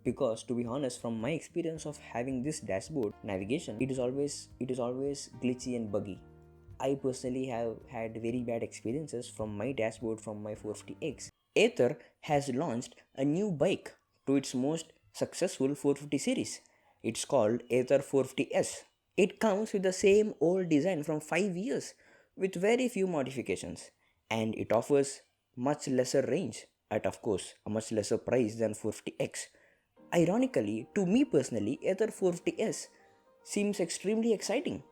because to be honest, from my experience of having this dashboard navigation, it is always glitchy and buggy. I personally have had very bad experiences from my dashboard from my 450X. Ather has launched a new bike to its most successful 450 series. It's called Ather 450S. It comes with the same old design from 5 years with very few modifications, and it offers much lesser range at, of course, a much lesser price than 450X. Ironically, to me personally, Ather 450S seems extremely exciting.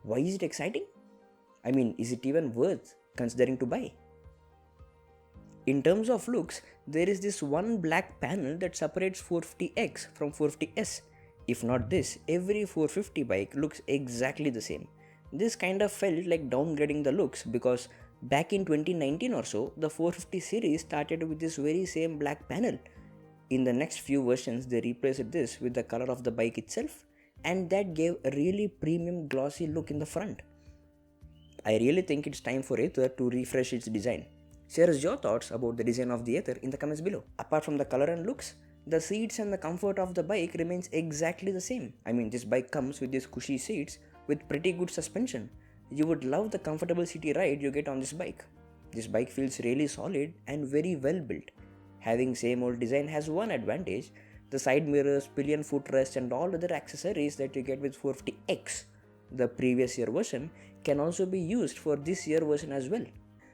Why is it exciting? I mean, is it even worth considering to buy? In terms of looks, there is this one black panel that separates 450X from 450S. If not this, every 450 bike looks exactly the same. This kind of felt like downgrading the looks because back in 2019 or so, the 450 series started with this very same black panel. In the next few versions, they replaced this with the color of the bike itself, and that gave a really premium glossy look in the front. I really think it's time for Ather to refresh its design. Share us your thoughts about the design of the Ather in the comments below. Apart from the color and looks, the seats and the comfort of the bike remains exactly the same. I mean, this bike comes with these cushy seats with pretty good suspension. You would love the comfortable city ride you get on this bike. This bike feels really solid and very well built. Having same old design has one advantage: the side mirrors, pillion footrest and all other accessories that you get with 450X. The previous year version can also be used for this year version as well.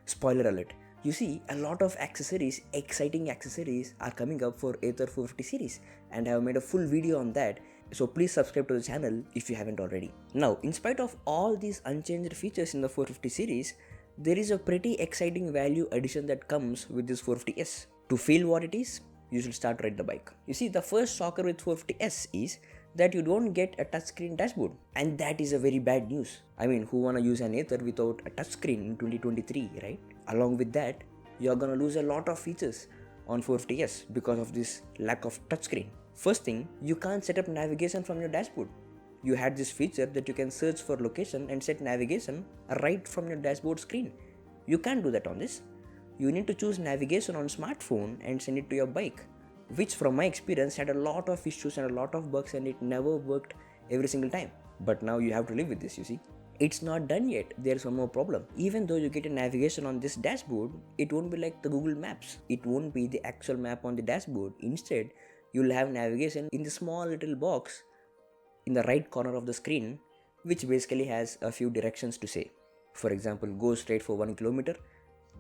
Spoiler alert, you see a lot of accessories, exciting accessories are coming up for Ather 450 series, and I have made a full video on that, so please subscribe to the channel if you haven't already. Now, in spite of all these unchanged features in the 450 series, there is a pretty exciting value addition that comes with this 450S. To feel what it is, you should start ride the bike. You see, the first shocker with 450S is that you don't get a touchscreen dashboard, and that is a very bad news. I mean, who wanna use an Ather without a touchscreen in 2023, right? Along with that, you're gonna lose a lot of features on 450S because of this lack of touchscreen. First thing, you can't set up navigation from your dashboard. You had this feature that you can search for location and set navigation right from your dashboard screen. You can't do that on this. You need to choose navigation on smartphone and send it to your bike, which from my experience had a lot of issues and a lot of bugs, and it never worked every single time. But now you have to live with this, you see. It's not done yet, there's one more problem. Even though you get a navigation on this dashboard, it won't be like the Google Maps. It won't be the actual map on the dashboard. Instead, you'll have navigation in the small little box in the right corner of the screen, which basically has a few directions to say. For example, go straight for 1 kilometer,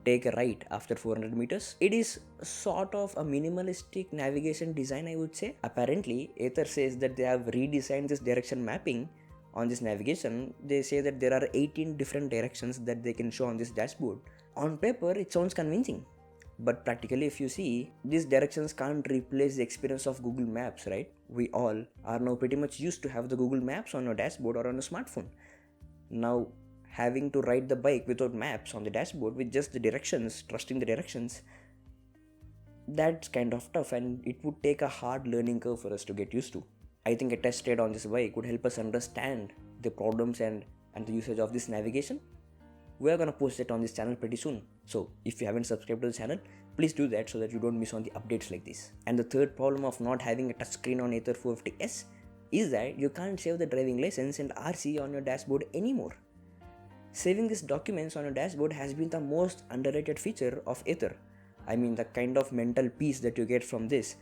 take a right after 400 meters. It is sort of a minimalistic navigation design, I would say. Apparently, Ather says that they have redesigned this direction mapping on this navigation. They say that there are 18 different directions that they can show on this dashboard. On paper, it sounds convincing. But practically, if you see, these directions can't replace the experience of Google Maps, right? We all are now pretty much used to have the Google Maps on your dashboard or on a smartphone. Now, having to ride the bike without maps on the dashboard with just the directions, trusting the directions, that's kind of tough, and it would take a hard learning curve for us to get used to. I think a test ride on this bike would help us understand the problems and the usage of this navigation. We are gonna post it on this channel pretty soon. So if you haven't subscribed to the channel, please do that so that you don't miss on the updates like this. And the third problem of not having a touchscreen on Ather 450S is that you can't save the driving license and RC on your dashboard anymore. Saving these documents on your dashboard has been the most underrated feature of Ather. I mean, the kind of mental peace that you get from this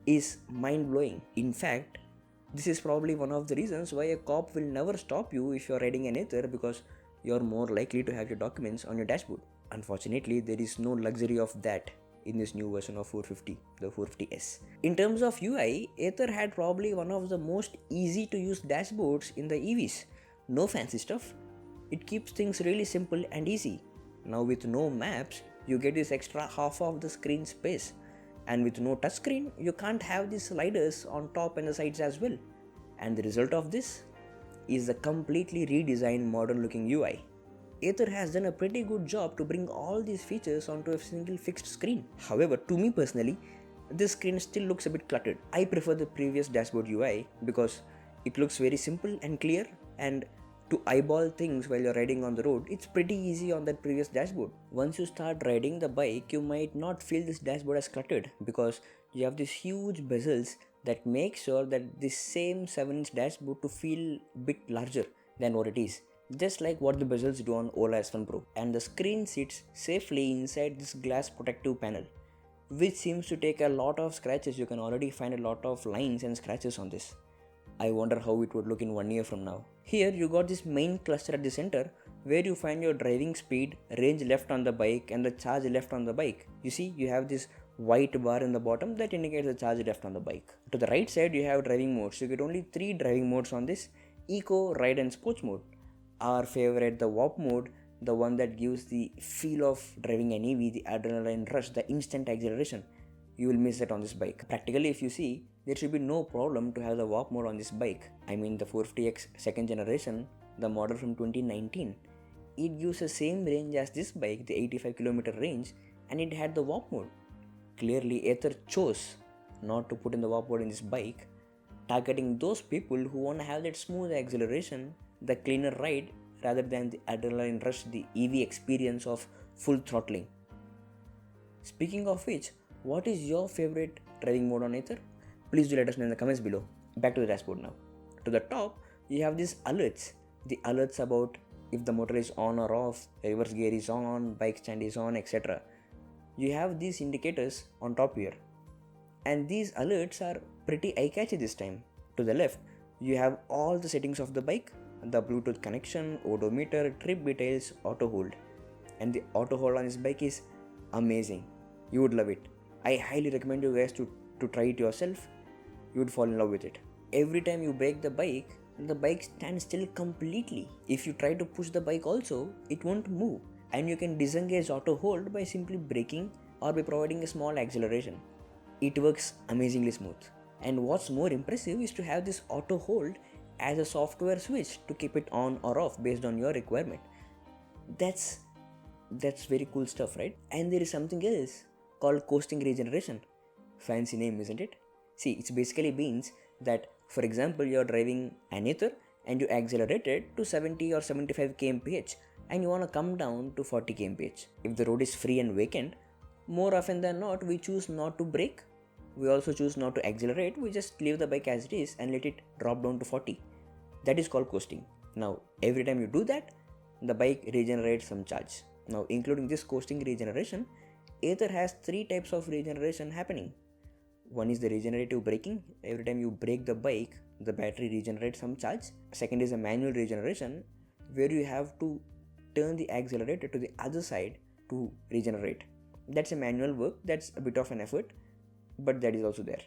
is mind-blowing. In fact, this is probably one of the reasons why a cop will never stop you if you're riding an Ather, because you're more likely to have your documents on your dashboard. Unfortunately, there is no luxury of that in this new version of 450, the 450S. In terms of UI, Ather had probably one of the most easy to use dashboards in the EVs. No fancy stuff. It keeps things really simple and easy. Now with no maps, you get this extra half of the screen space. And with no touchscreen, you can't have these sliders on top and the sides as well. And the result of this is a completely redesigned modern looking UI. Ather has done a pretty good job to bring all these features onto a single fixed screen. However, to me personally, this screen still looks a bit cluttered. I prefer the previous dashboard UI because it looks very simple and clear, and to eyeball things while you're riding on the road, it's pretty easy on that previous dashboard. Once you start riding the bike, you might not feel this dashboard as cluttered because you have these huge bezels that makes sure that this same 7-inch dashboard to feel a bit larger than what it is, just like what the bezels do on Ola S1 Pro. And the screen sits safely inside this glass protective panel, which seems to take a lot of scratches. You can already find a lot of lines and scratches on this. I wonder how it would look in 1 year from now. Here you got this main cluster at the center where you find your driving speed, range left on the bike and the charge left on the bike. You see, you have this white bar in the bottom that indicates the charge left on the bike. To the right side you have driving modes. You get only 3 driving modes on this: Eco, Ride and Sports mode. Our favorite, the Warp mode, the one that gives the feel of driving an EV, the adrenaline rush, the instant acceleration. You will miss that on this bike. Practically, if you see, there should be no problem to have the warp mode on this bike. I mean the 450X second generation, the model from 2019. It gives the same range as this bike, the 85km range, and it had the warp mode. Clearly, Ather chose not to put in the warp mode in this bike, targeting those people who want to have that smooth acceleration, the cleaner ride, rather than the adrenaline rush, the EV experience of full throttling. Speaking of which, what is your favorite driving mode on Ather? Please do let us know in the comments below. Back to the dashboard now. To the top, you have these alerts. The alerts about if the motor is on or off, reverse gear is on, bike stand is on, etc. You have these indicators on top here. And these alerts are pretty eye-catchy this time. To the left, you have all the settings of the bike, the Bluetooth connection, odometer, trip details, auto hold. And the auto hold on this bike is amazing. You would love it. I highly recommend you guys to try it yourself. You would fall in love with it. Every time you brake the bike stands still completely. If you try to push the bike also, it won't move. And you can disengage auto hold by simply braking or by providing a small acceleration. It works amazingly smooth. And what's more impressive is to have this auto hold as a software switch to keep it on or off based on your requirement. That's very cool stuff, right? And there is something else called coasting regeneration. Fancy name, isn't it? See, it basically means that, for example, you're driving an Ather and you accelerated to 70 or 75 kmph and you want to come down to 40 kmph. If the road is free and vacant, more often than not, we choose not to brake. We also choose not to accelerate. We just leave the bike as it is and let it drop down to 40. That is called coasting. Now, every time you do that, the bike regenerates some charge. Now, including this coasting regeneration, Ather has 3 types of regeneration happening. One is the regenerative braking. Every time you brake the bike, the battery regenerates some charge. Second is a manual regeneration, where you have to turn the accelerator to the other side to regenerate. That's a manual work, that's a bit of an effort, but that is also there.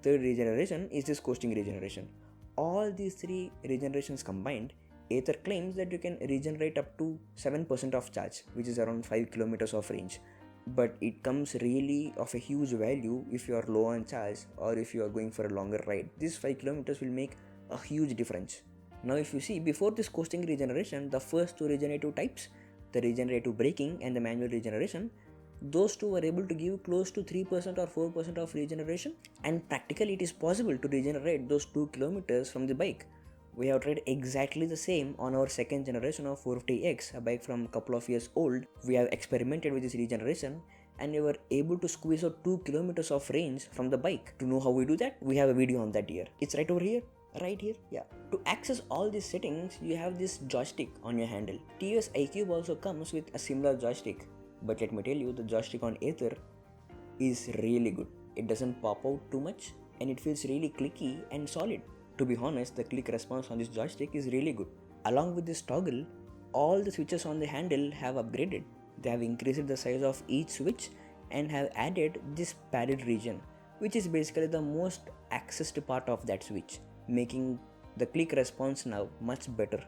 Third regeneration is this coasting regeneration. All these 3 regenerations combined, Ather claims that you can regenerate up to 7% of charge, which is around 5 kilometers of range. But it comes really of a huge value if you are low on charge or if you are going for a longer ride. These 5 kilometers will make a huge difference. Now if you see, before this coasting regeneration, the first 2 regenerative types, the regenerative braking and the manual regeneration, those 2 were able to give close to 3% or 4% of regeneration, and practically it is possible to regenerate those 2 kilometers from the bike. We have tried exactly the same on our second generation of 450X, a bike from a couple of years old. We have experimented with this regeneration and we were able to squeeze out 2 kilometers of range from the bike. To know how we do that, we have a video on that here. It's right over here. Right here, yeah. To access all these settings, you have this joystick on your handle. TVS iQube also comes with a similar joystick, but let me tell you, the joystick on Ather is really good. It doesn't pop out too much and it feels really clicky and solid. To be honest, the click response on this joystick is really good. Along with this toggle, all the switches on the handle have upgraded. They have increased the size of each switch and have added this padded region, which is basically the most accessed part of that switch, making the click response now much better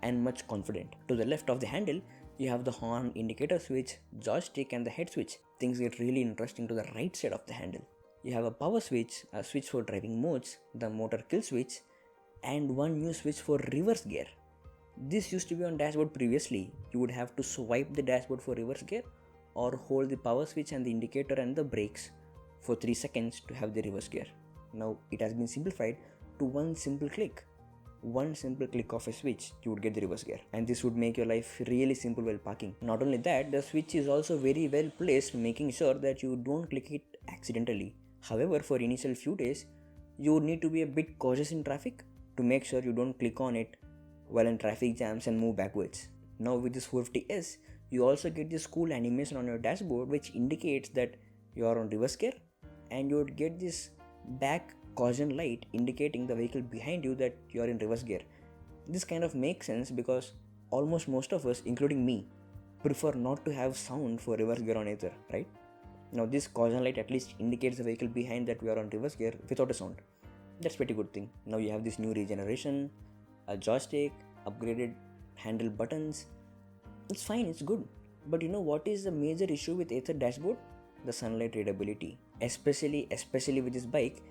and much confident. To the left of the handle, you have the horn indicator switch, joystick and the head switch. Things get really interesting to the right side of the handle. You have a power switch, a switch for driving modes, the motor kill switch, and one new switch for reverse gear. This used to be on dashboard previously. You would have to swipe the dashboard for reverse gear or hold the power switch and the indicator and the brakes for 3 seconds to have the reverse gear. Now it has been simplified to one simple click. One simple click of a switch, you would get the reverse gear, and this would make your life really simple while parking. Not only that, the switch is also very well placed, making sure that you don't click it accidentally. However, for initial few days, you would need to be a bit cautious in traffic to make sure you don't click on it while in traffic jams and move backwards. Now with this 450S, you also get this cool animation on your dashboard which indicates that you are on reverse gear, and you would get this back caution light indicating the vehicle behind you that you are in reverse gear. This kind of makes sense because almost most of us, including me, prefer not to have sound for reverse gear on Ather, right? Now this caution light at least indicates the vehicle behind that we are on reverse gear without a sound. That's pretty good thing. Now you have this new regeneration, a joystick, upgraded handle buttons. It's fine, it's good. But you know what is the major issue with Ather dashboard? The sunlight readability. Especially with this bike,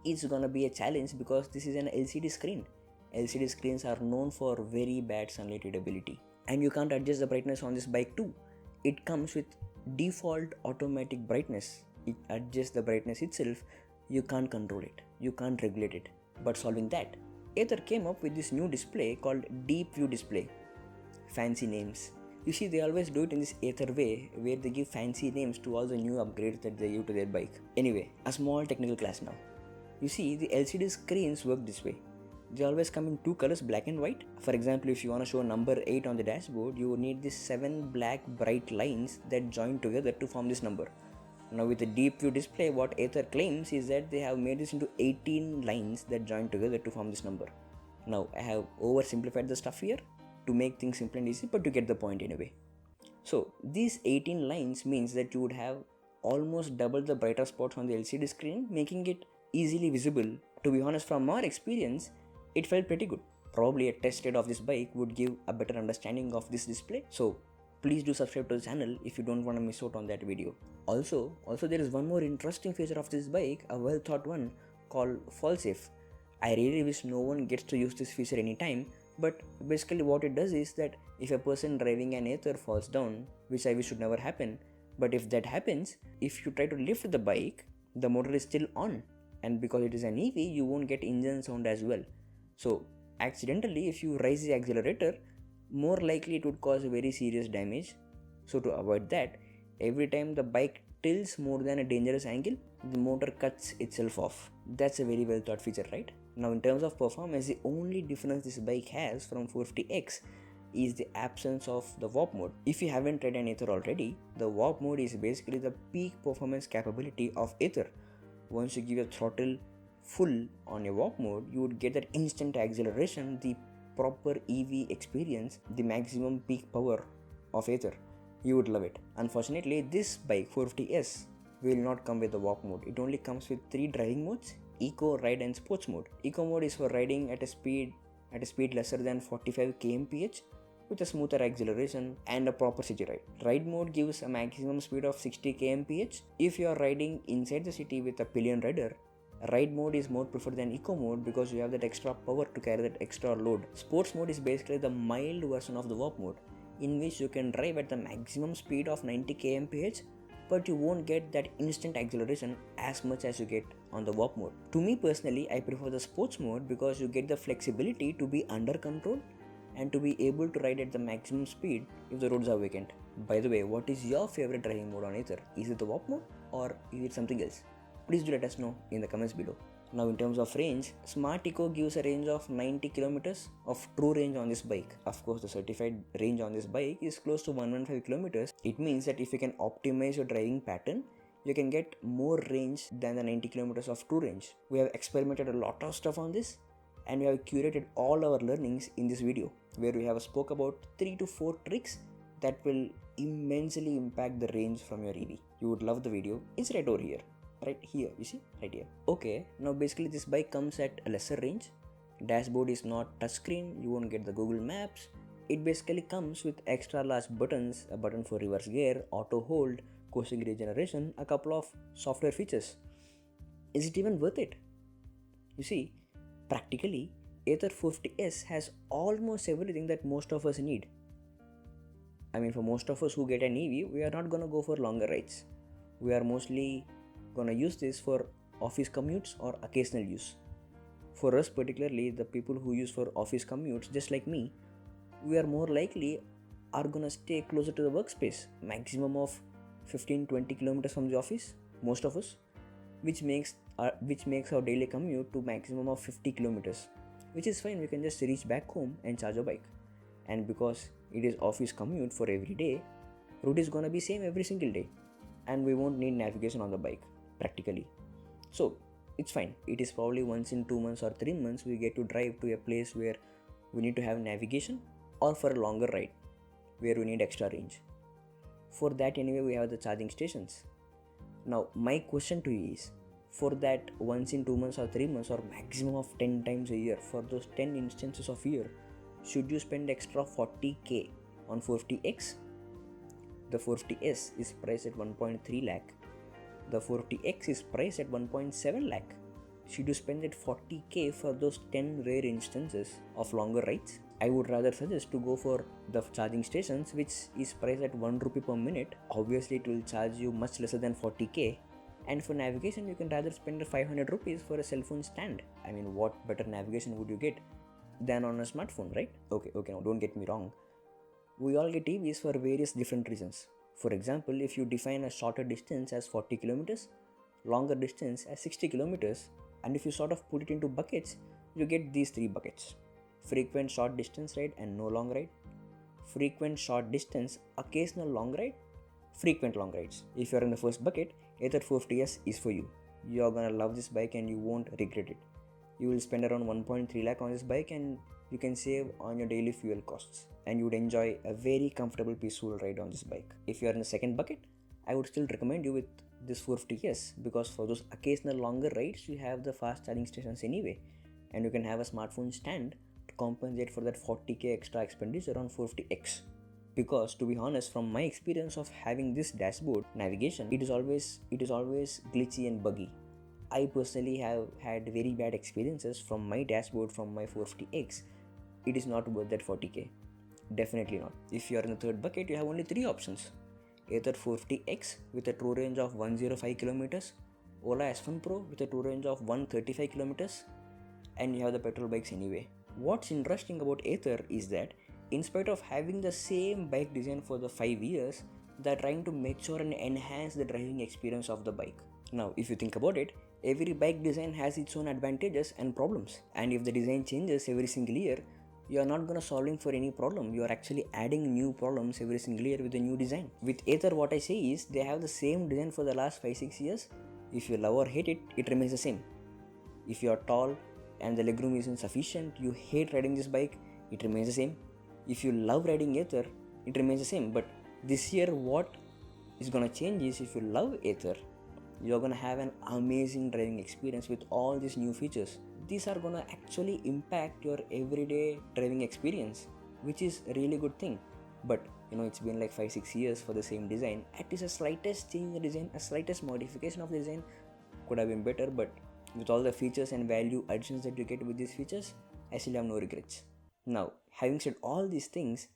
it's gonna be a challenge because this is an LCD screen. LCD screens are known for very bad sunlight readability. And you can't adjust the brightness on this bike too. It comes with default automatic brightness. It adjusts the brightness itself. You can't control it. You can't regulate it. But solving that, Ather came up with this new display called Deep View Display. Fancy names. You see, they always do it in this Ather way where they give fancy names to all the new upgrades that they give to their bike. Anyway, a small technical class now. You see, the LCD screens work this way. They always come in two colors, black and white. For example, if you want to show number 8 on the dashboard, you need these 7 black bright lines that join together to form this number. Now with the deep view display, what Ather claims is that they have made this into 18 lines that join together to form this number. Now I have oversimplified the stuff here to make things simple and easy, but to get the point anyway. So these 18 lines means that you would have almost double the brighter spots on the LCD screen, making it easily visible. To be honest, from our experience, it felt pretty good. Probably a test ride of this bike would give a better understanding of this display. So please do subscribe to the channel if you don't want to miss out on that video. Also there is one more interesting feature of this bike, a well thought one called fall safe. I really wish no one gets to use this feature anytime, but basically what it does is that if a person driving an Ather falls down, which I wish should never happen, but if that happens, if you try to lift the bike, the motor is still on, and because it is an EV, you won't get engine sound as well. So accidentally, if you raise the accelerator, more likely it would cause very serious damage. So to avoid that, every time the bike tilts more than a dangerous angle, the motor cuts itself off. That's a very well thought feature, right? Now in terms of performance, the only difference this bike has from 450X is the absence of the warp mode. If you haven't tried an Ather already, the warp mode is basically the peak performance capability of Ather. Once you give your throttle full on a warp mode, you would get that instant acceleration, the proper EV experience, the maximum peak power of Ather. You would love it. Unfortunately, this bike 450S will not come with the warp mode. It only comes with 3 driving modes: Eco, Ride and Sports mode. Eco mode is for riding at a speed lesser than 45 kmph with a smoother acceleration and a proper city ride. Ride mode gives a maximum speed of 60 kmph. If you are riding inside the city with a pillion rider, Ride mode is more preferred than Eco mode because you have that extra power to carry that extra load. Sports mode is basically the mild version of the warp mode, in which you can drive at the maximum speed of 90 kmph, but you won't get that instant acceleration as much as you get on the warp mode. To me personally, I prefer the sports mode because you get the flexibility to be under control and to be able to ride at the maximum speed if the roads are vacant. By the way, what is your favorite driving mode on Ather? Is it the warp mode or is it something else? Please do let us know in the comments below. Now in terms of range, Smart Eco gives a range of 90 kilometers of true range on this bike. Of course, the certified range on this bike is close to 115 kilometers. It means that if you can optimize your driving pattern, you can get more range than the 90 kilometers of true range. We have experimented a lot of stuff on this, and we have curated all our learnings in this video, where we have spoke about 3 to 4 tricks that will immensely impact the range from your EV. You would love the video. It's right over here. Right here, you see, right here. Okay, now basically this bike comes at a lesser range. Dashboard is not touchscreen, you won't get the Google Maps. It basically comes with extra large buttons, a button for reverse gear, auto hold, coasting regeneration, a couple of software features. Is it even worth it? You see, practically, Ather 450S has almost everything that most of us need. I mean, for most of us who get an EV, we are not gonna go for longer rides. We are mostly gonna use this for office commutes or occasional use. For us particularly, the people who use for office commutes, just like me, we are more likely are gonna stay closer to the workspace, maximum of 15-20 kilometers from the office, most of us, which makes which makes our daily commute to maximum of 50 kilometers, which is fine. We can just reach back home and charge a bike. And because it is office commute for every day, route is gonna be same every single day, and we won't need navigation on the bike practically. So it's fine. It is probably once in 2 months or 3 months we get to drive to a place where we need to have navigation, or for a longer ride where we need extra range. For that anyway we have the charging stations. Now my question to you is, for that once in 2 months or 3 months or maximum of 10 times a year, for those 10 instances of year, should you spend extra 40k on 450X? The 450S is priced at 1.3 lakh. The 450X is priced at 1.7 lakh. Should you spend that 40k for those 10 rare instances of longer rides? I would rather suggest to go for the charging stations, which is priced at 1 rupee per minute. Obviously it will charge you much lesser than 40k. And for navigation you can rather spend 500 rupees for a cell phone stand. I mean, what better navigation would you get than on a smartphone, right? Okay, now don't get me wrong. We all get EVs for various different reasons. For example, if you define a shorter distance as 40 kilometers, longer distance as 60 kilometers, and if you sort of put it into buckets, you get these 3 buckets: frequent short distance ride and no long ride, frequent short distance, occasional long ride, frequent long rides. If you're in the first bucket, Ather 450S is for you. You're gonna love this bike and you won't regret it. You will spend around 1.3 lakh on this bike and you can save on your daily fuel costs, and you would enjoy a very comfortable, peaceful ride on this bike. If you are in the second bucket, I would still recommend you with this 450S, because for those occasional longer rides you have the fast charging stations anyway, and you can have a smartphone stand to compensate for that 40k extra expenditure on 450X. Because to be honest, from my experience of having this dashboard navigation, it is always glitchy and buggy. I personally have had very bad experiences from my dashboard from my 450X. It is not worth that 40k. Definitely not. If you are in the third bucket, you have only 3 options: Ather 450X with a true range of 105 kilometers, Ola S1 Pro with a true range of 135 kilometers, and you have the petrol bikes anyway. What's interesting about Ather is that in spite of having the same bike design for the 5 years, they're trying to mature and enhance the driving experience of the bike. Now, if you think about it, every bike design has its own advantages and problems, and if the design changes every single year, you are not gonna solving for any problem. You are actually adding new problems every single year with a new design. With Ather, what I say is, they have the same design for the last 5-6 years. If you love or hate it, it remains the same. If you are tall and the legroom isn't sufficient, you hate riding this bike, it remains the same. If you love riding Ather, it remains the same. But this year, what is gonna change is, if you love Ather, you're gonna have an amazing driving experience with all these new features. These are gonna actually impact your everyday driving experience, which is a really good thing. But it's been like 5-6 years for the same design. At least a slightest change in the design, a slightest modification of the design could have been better. But with all the features and value additions that you get with these features, I still have no regrets. Now, having said all these things,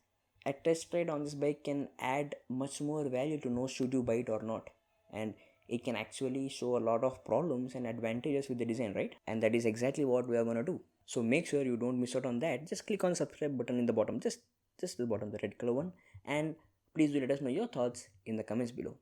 a test ride on this bike can add much more value to know should you buy it or not. And it can actually show a lot of problems and advantages with the design, right? And that is exactly what we are going to do. So make sure you don't miss out on that. Just click on the subscribe button in the bottom, just the bottom, the red color one. And please do let us know your thoughts in the comments below.